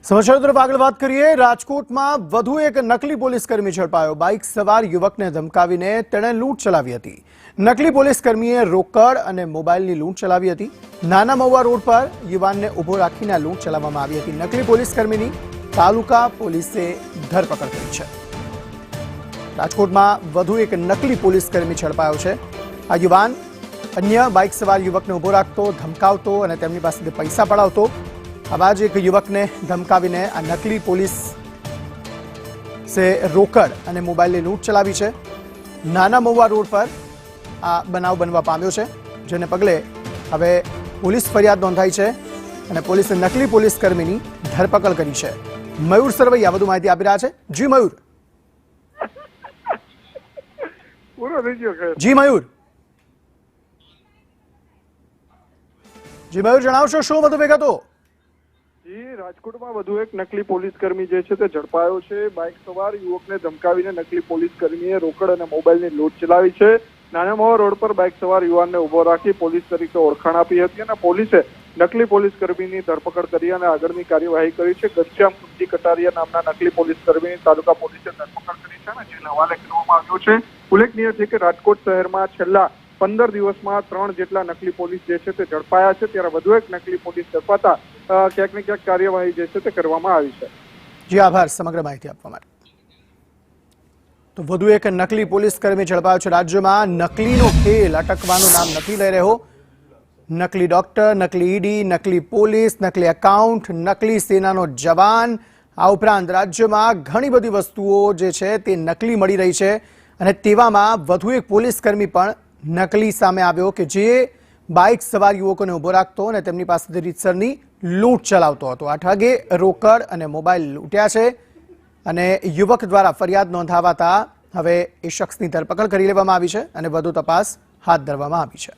સમાચાર તરફ આગળ વાત કરીએ। રાજકોટમાં વધુ એક નકલી પોલીસકર્મી ઝડપાયો। બાઇક સવાર યુવકને ધમકાવીને તેણે લૂંટ ચલાવી હતી। નકલી પોલીસકર્મીએ રોકડ અને મોબાઈલની લૂંટ ચલાવી હતી। નાના મહુવા રોડ પર યુવાનને ઊભો રાખીને લૂંટ ચલાવવામાં આવી હતી। નકલી પોલીસકર્મીની તાલુકા પોલીસે ધરપકડ કરી છે। રાજકોટમાં વધુ એક નકલી પોલીસકર્મી ઝડપાયો છે। આ યુવાન અન્ય બાઇક સવાર યુવકને ઊભો રાખતો, ધમકાવતો અને તેમની પાસેથી પૈસા પડાવતો। આવા જ એક યુવકને ધમકાવીને આ નકલી પોલીસ રોકડ અને મોબાઈલની લૂંટ ચલાવી છે। નાના મહુવા રોડ પર આ બનાવ બનવા પામ્યો છે, જેને પગલે હવે પોલીસ ફરિયાદ નોંધાઈ છે અને પોલીસે નકલી પોલીસકર્મીની ધરપકડ કરી છે। મયુર સરવૈયા વધુ માહિતી આપી રહ્યા છે। જી મયુર। જી મયુર જણાવશો શું વધુ વિગતો? જી, રાજકોટમાં વધુ એક નકલી પોલીસકર્મી જે છે તે ઝડપાયો છે। બાઇક સવાર યુવકને ધમકાવીને નકલી પોલીસકર્મીએ રોકડ અને મોબાઈલની લૂંટ ચલાવી છે। નાના મહુવા રોડ પર બાઇક સવાર યુવાનને ઉભો રાખી પોલીસ તરીકે ઓળખાણ આપી હતી અને પોલીસે નકલી પોલીસકર્મીની ધરપકડ કરી અને આગળની કાર્યવાહી કરી છે। ઘનશ્યામ સુરજી કટારિયા નામના નકલી પોલીસકર્મીની તાલુકા પોલીસે ધરપકડ કરી છે અને જેલ હવાલે કરવામાં આવ્યો છે। ઉલ્લેખનીય છે કે રાજકોટ શહેરમાં છેલ્લા 15 દિવસમાં 3 જેટલા નકલી પોલીસ જે છે તે ઝડપાયા છે, ત્યારે વધુ એક નકલી પોલીસ ઝડપાતા ક્યાંક ને ક્યાંક કાર્યવાહી જે છે તે કરવામાં આવી છે। જી આભાર સમગ્ર માહિતી આપવા માટે। તો વધુ એક નકલી પોલીસકર્મી ઝડપાયો છે। રાજ્યમાં નકલીનો ખેલ અટકવાનું નામ નથી લઈ રહ્યો। નકલી ડોક્ટર, નકલી ઈડી, નકલી પોલીસ, નકલી એકાઉન્ટ, નકલી સેનાનો જવાન, આ ઉપરાંત રાજ્યમાં ઘણી બધી વસ્તુઓ જે છે તે નકલી મળી રહી છે અને તેવામાં વધુ એક પોલીસકર્મી પણ નકલી સામે આવ્યો કે જે બાઇક સવાર યુવકોને ઊભો રાખતો અને તેમની પાસેથી રીતસરની લૂંટ ચલાવતો હતો। આ ઠગે રોકડ અને મોબાઈલ લૂંટ્યા છે અને યુવક દ્વારા ફરિયાદ નોંધાવાતા હવે એ શખ્સની ધરપકડ કરી લેવામાં આવી છે અને વધુ તપાસ હાથ ધરવામાં આવી છે।